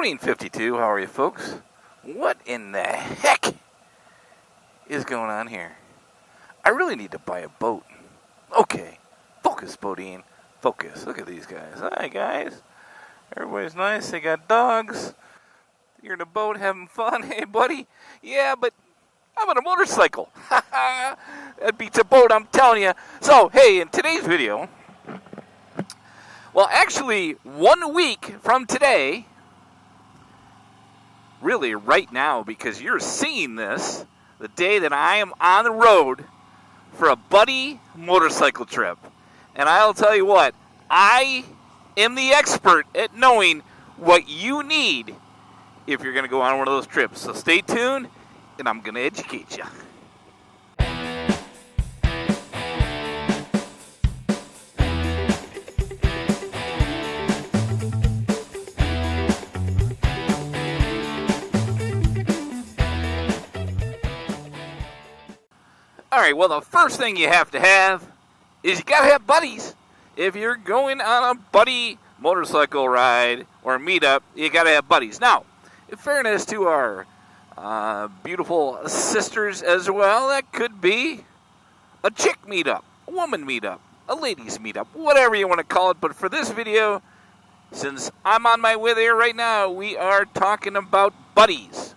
BoDean 52, how are you folks? What in the heck is going on here? I really need to buy a boat. Okay, focus BoDean, focus. Look at these guys. Hi guys. Everybody's nice, they got dogs. You're in a boat having fun. Hey buddy, yeah, but I'm on a motorcycle. That beats a boat, I'm telling you. So, hey, in today's video, well, actually, 1 week from today, really right now, because you're seeing this, the day that I am on the road for a buddy motorcycle trip. And I'll tell you what, I am the expert at knowing what you need if you're going to go on one of those trips. So stay tuned, and I'm going to educate you. All right, well, the first thing you have to have is you got to have buddies. If you're going on a buddy motorcycle ride or meetup, you got to have buddies. Now, in fairness to our beautiful sisters as well, that could be a chick meetup, a woman meetup, a ladies meetup, whatever you want to call it. But for this video, since I'm on my way there right now, we are talking about buddies.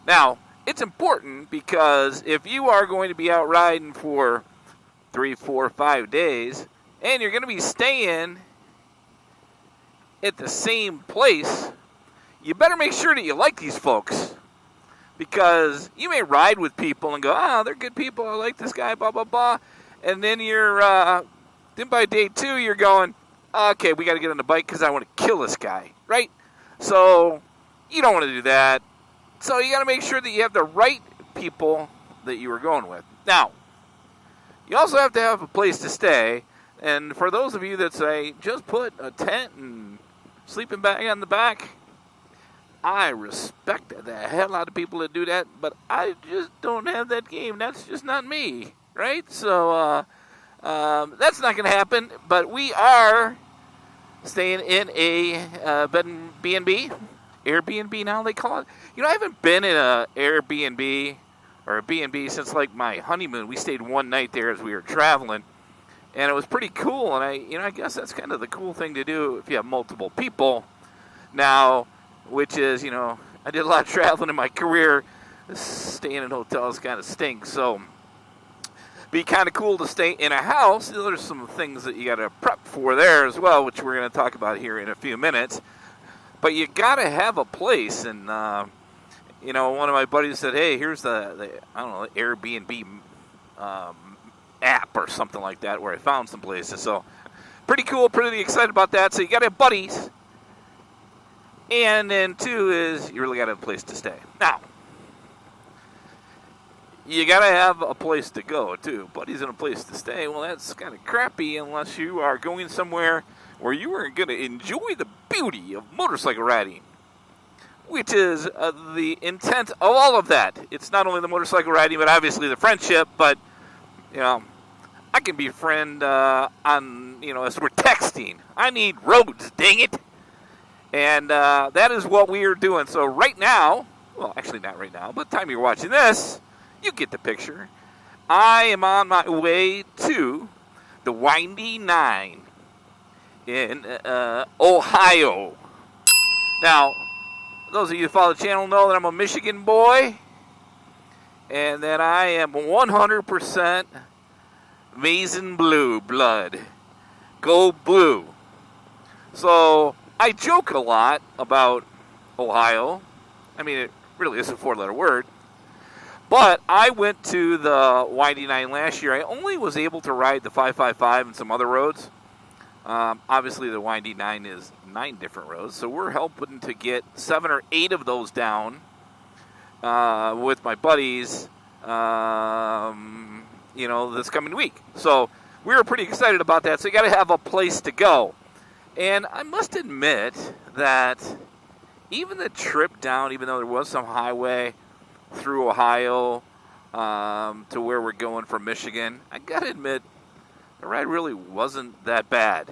Now, it's important because if you are going to be out riding for 3, 4, 5 days, and you're going to be staying at the same place, you better make sure that you like these folks. Because you may ride with people and go, oh, they're good people, I like this guy, blah, blah, blah. And then then by day 2, you're going, okay, we got to get on the bike because I want to kill this guy, right? So you don't want to do that. So you got to make sure that you have the right people that you are going with. Now, you also have to have a place to stay. And for those of you that say, just put a tent and sleeping bag on the back, I respect the hell out of people that do that, but I just don't have that game. That's just not me, right? So that's not going to happen. But we are staying in a bed and B&B. Airbnb now they call it. You know, I haven't been in a Airbnb or a B&B since like my honeymoon. We stayed one night there as we were traveling, and it was pretty cool. And I guess that's kind of the cool thing to do if you have multiple people. Now, which is, I did a lot of traveling in my career. Staying in hotels kind of stinks, so be kind of cool to stay in a house. There's some things that you got to prep for there as well, which we're going to talk about here in a few minutes. But you got to have a place, and one of my buddies said, "Hey, here's the Airbnb app or something like that," where I found some places. So pretty cool, pretty excited about that. So you got to have buddies, and then 2 is you really got to have a place to stay. Now, you got to have a place to go too. Buddies and a place to stay. Well, that's kind of crappy unless you are going somewhere where you are going to enjoy the beauty of motorcycle riding, which is the intent of all of that. It's not only the motorcycle riding, but obviously the friendship, but, I can befriend as we're texting. I need roads, dang it. And that is what we are doing. So right now, well, actually not right now, but the time you're watching this, you get the picture. I am on my way to the Windy 9 in Ohio. Now, those of you who follow the channel know that I'm a Michigan boy, and that I am 100% maize and blue blood. Go blue. So I joke a lot about Ohio. I mean, it really is a 4-letter word. But I went to the Windy 9 last year. I only was able to ride the 555 and some other roads. Obviously, the Windy 9 is 9 different roads, so we're helping to get 7 or 8 of those down with my buddies, this coming week. So we were pretty excited about that. So you got to have a place to go. And I must admit that even the trip down, even though there was some highway through Ohio to where we're going from Michigan, I got to admit, the ride really wasn't that bad.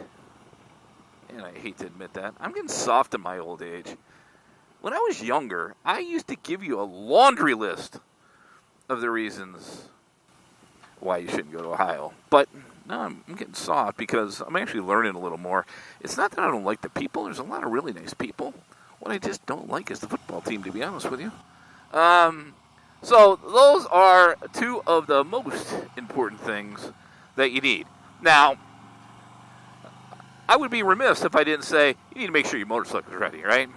And I hate to admit that. I'm getting soft in my old age. when I was younger, I used to give you a laundry list of the reasons why you shouldn't go to Ohio. But now I'm getting soft because I'm actually learning a little more. It's not that I don't like the people. There's a lot of really nice people. What I just don't like is the football team, to be honest with you. So those are two of the most important things that you need. Now, I would be remiss if I didn't say you need to make sure your motorcycle is ready, right?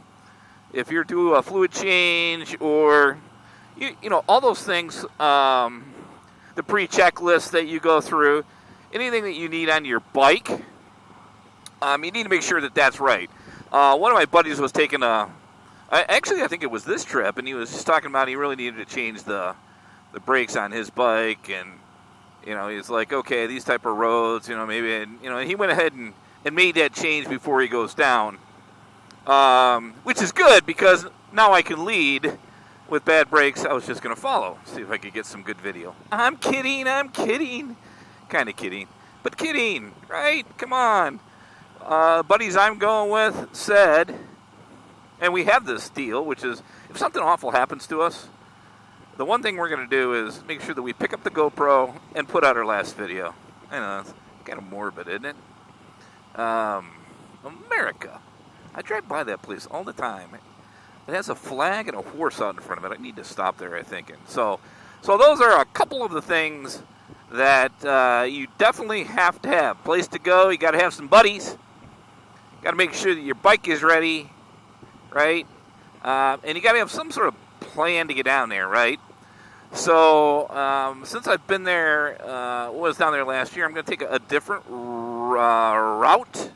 If you're doing a fluid change or, you know, all those things, the pre-checklist that you go through, anything that you need on your bike, you need to make sure that that's right. One of my buddies was taking I think it was this trip, and he was just talking about he really needed to change the brakes on his bike, and, you know, he's like, okay, these type of roads, you know, maybe, and, you know, he went ahead and made that change before he goes down, which is good because now I can lead. With bad brakes, I was just going to follow, see if I could get some good video. I'm kidding. Kind of kidding, but kidding, right? Come on. Buddies I'm going with said, and we have this deal, which is if something awful happens to us, the one thing we're going to do is make sure that we pick up the GoPro and put out our last video. I know, it's kind of morbid, isn't it? America. I drive by that place all the time. It has a flag and a horse out in front of it. I need to stop there, I think. And so those are a couple of the things that you definitely have to have. Place to go, you got to have some buddies. Got to make sure that your bike is ready, right? And you got to have some sort of plan to get down there, right? So since I've been there, was down there last year, I'm going to take a different route,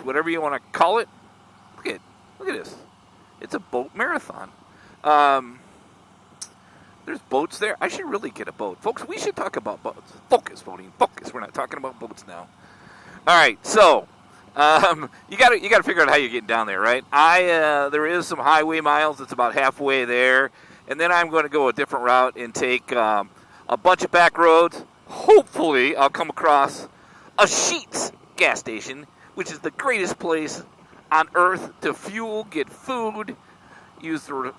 whatever you want to call it. Look at this. It's a boat marathon. There's boats there. I should really get a boat. Folks, we should talk about boats. Focus, BoDean. Focus. We're not talking about boats now. All right, so you got to figure out how you're getting down there, right? There is some highway miles. It's about halfway there. And then I'm going to go a different route and take a bunch of back roads. Hopefully, I'll come across a Sheetz gas station, which is the greatest place on earth to fuel, get food, use the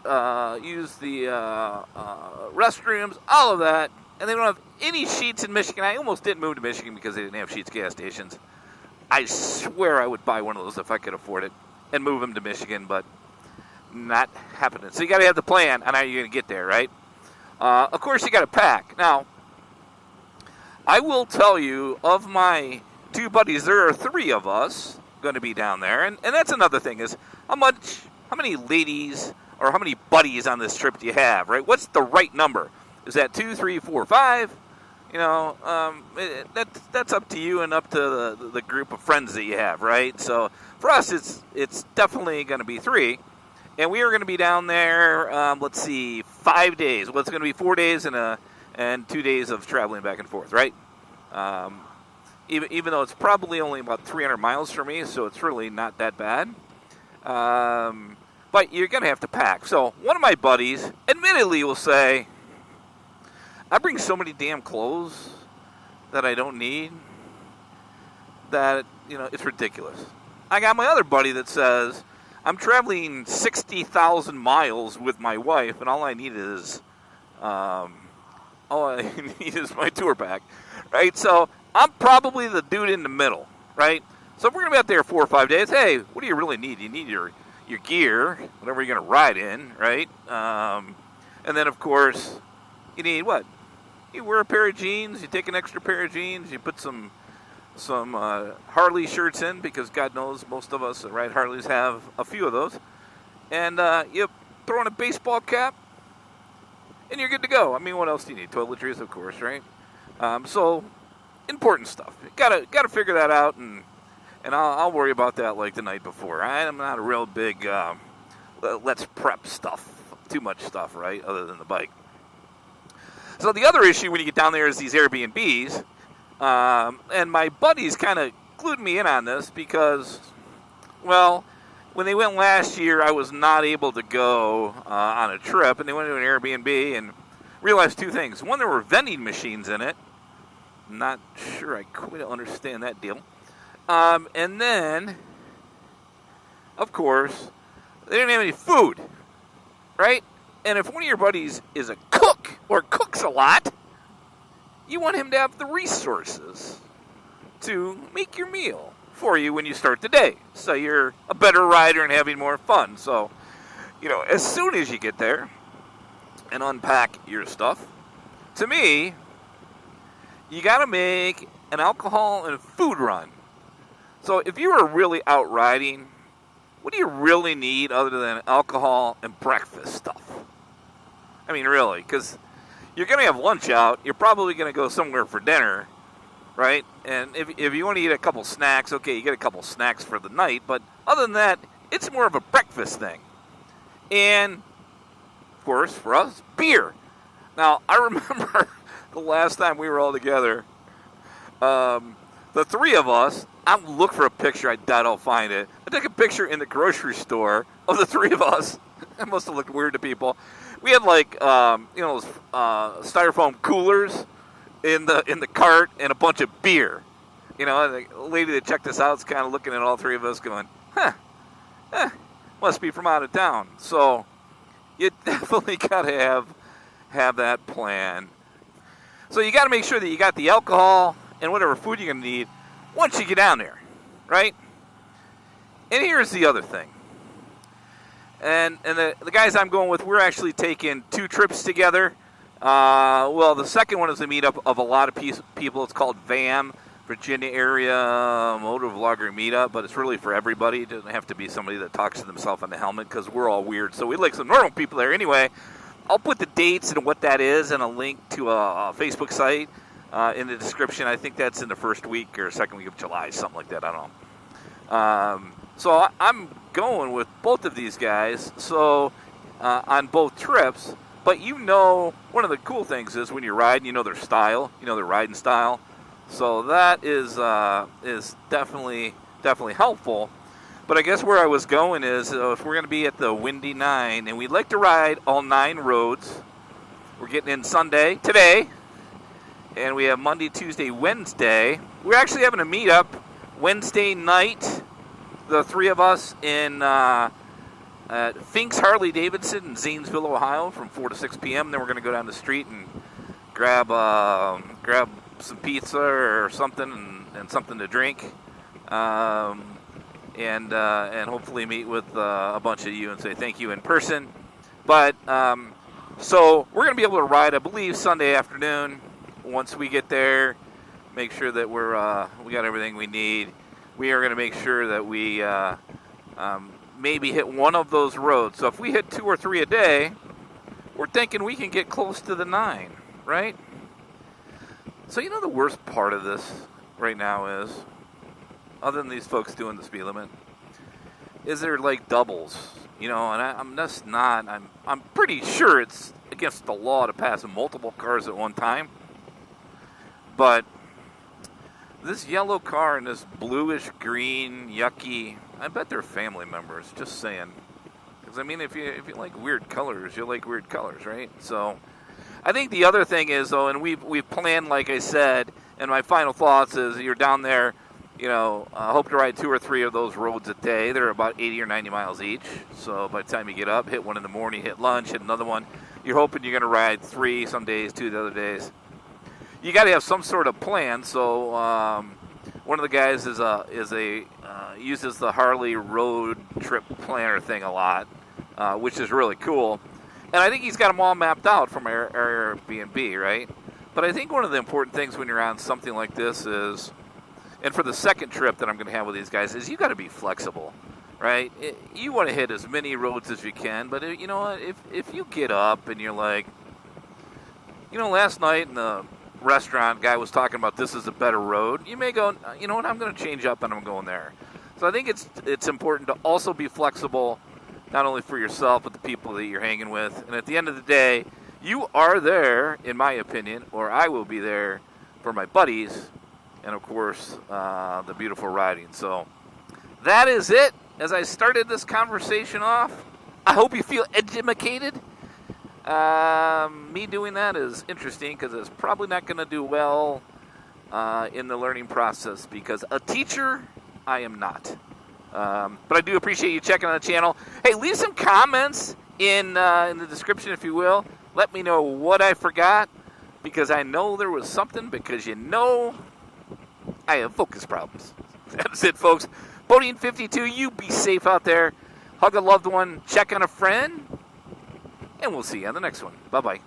restrooms, all of that. And they don't have any Sheetz in Michigan. I almost didn't move to Michigan because they didn't have Sheetz gas stations. I swear I would buy one of those if I could afford it and move them to Michigan, but not happening. So you got to have the plan on how you're going to get there, right? Of course, you got to pack. Now, I will tell you, of my two buddies, there are three of us going to be down there, and that's another thing is how many ladies or how many buddies on this trip do you have, right? What's the right number? Is that 2, 3, 4, 5? You know, that's up to you and up to the group of friends that you have, right? So for us, it's definitely going to be 3, and we are going to be down there. 5 days. Well, it's going to be 4 days and 2 days of traveling back and forth, right? Even though it's probably only about 300 miles for me, so it's really not that bad. But you're going to have to pack. So one of my buddies, admittedly, will say, I bring so many damn clothes that I don't need that, you know, it's ridiculous. I got my other buddy that says, I'm traveling 60,000 miles with my wife, and all I need is my tour bag, right? So I'm probably the dude in the middle, right? So if we're going to be out there 4 or 5 days, hey, what do you really need? You need your gear, whatever you're going to ride in, right? And then, of course, you need what? You wear a pair of jeans, you take an extra pair of jeans, you put some Harley shirts in, because God knows most of us that ride Harleys have a few of those. And you throw in a baseball cap, and you're good to go. I mean, what else do you need? Toiletries, of course, right? So, important stuff. Gotta figure that out, and I'll worry about that like the night before. I'm not a real big let's prep stuff, too much stuff, right? Other than the bike. So the other issue when you get down there is these Airbnbs, and my buddies kind of glued me in on this because, well, when they went last year, I was not able to go on a trip, and they went to an Airbnb and realized two things. One, there were vending machines in it. I'm not sure I quite understand that deal. And then of course, they didn't have any food, right? And if one of your buddies is a cook or cooks a lot, you want him to have the resources to make your meal for you when you start the day. So you're a better rider and having more fun. So, as soon as you get there and unpack your stuff, to me, you got to make an alcohol and food run. So if you were really out riding, what do you really need other than alcohol and breakfast stuff? I mean, really, because you're going to have lunch out. You're probably going to go somewhere for dinner, right? And if you want to eat a couple snacks, okay, you get a couple snacks for the night. But other than that, it's more of a breakfast thing. And, of course, for us, beer. Now, I remember the last time we were all together, the three of us, I'll look for a picture. I doubt I'll find it. I took a picture in the grocery store of the three of us. That must have looked weird to people. We had those styrofoam coolers in the cart and a bunch of beer. And the lady that checked us out is kind of looking at all three of us going, must be from out of town. So you definitely got to have that plan. So you got to make sure that you got the alcohol and whatever food you're going to need once you get down there, right? And here's the other thing. And the guys I'm going with, we're actually taking 2 trips together. The second one is a meetup of a lot of people. It's called VAM, Virginia Area Motor Vlogger Meetup, but it's really for everybody. It doesn't have to be somebody that talks to themselves on the helmet because we're all weird. So we like some normal people there anyway. I'll put the dates and what that is and a link to a Facebook site in the description. I think that's in the first week or second week of July, something like that. I don't know. So I'm going with both of these guys on both trips. But one of the cool things is when you're riding, their style, their riding style. So that is definitely helpful. But I guess where I was going is if we're going to be at the Windy 9, and we'd like to ride all 9 roads. We're getting in Sunday, today, and we have Monday, Tuesday, Wednesday. We're actually having a meetup Wednesday night, the 3 of us in at Fink's Harley Davidson in Zanesville, Ohio, from 4 to 6 p.m. Then we're going to go down the street and grab some pizza or something and something to drink. And hopefully meet with a bunch of you and say thank you in person. But so we're going to be able to ride, I believe, Sunday afternoon. Once we get there, make sure that we got everything we need. We are going to make sure that we maybe hit one of those roads. So if we hit 2 or 3 a day, we're thinking we can get close to the 9, right? So the worst part of this right now is, other than these folks doing the speed limit, is there like doubles, and I'm pretty sure it's against the law to pass multiple cars at one time. But this yellow car and this bluish green, yucky, I bet they're family members, just saying. Because if you like weird colors, you like weird colors, right? So I think the other thing is, though, and we've planned, like I said, and my final thoughts is you're down there, hope to ride 2 or 3 of those roads a day. They're about 80 or 90 miles each. So by the time you get up, hit one in the morning, hit lunch, hit another one. You're hoping you're going to ride 3 some days, 2 the other days. You got to have some sort of plan. So one of the guys uses the Harley road trip planner thing a lot, which is really cool. And I think he's got them all mapped out from our Airbnb, right? But I think one of the important things when you're on something like this is, and for the second trip that I'm going to have with these guys, is you got to be flexible, right? You want to hit as many roads as you can, but you know what? If you get up and you're like, last night in the restaurant, guy was talking about this is a better road, you may go, you know what? I'm going to change up and I'm going there. So I think it's important to also be flexible, not only for yourself, but the people that you're hanging with. And at the end of the day, you are there, in my opinion, or I will be there for my buddies, and of course, the beautiful riding. So that is it. As I started this conversation off, I hope you feel educated. Me doing that is interesting because it's probably not going to do well in the learning process because a teacher, I am not. But I do appreciate you checking on the channel. Hey, leave some comments in the description, if you will. Let me know what I forgot, because I know there was something, because I have focus problems. That's it, folks. BoDean 52, you be safe out there. Hug a loved one, check on a friend, and we'll see you on the next one. Bye-bye.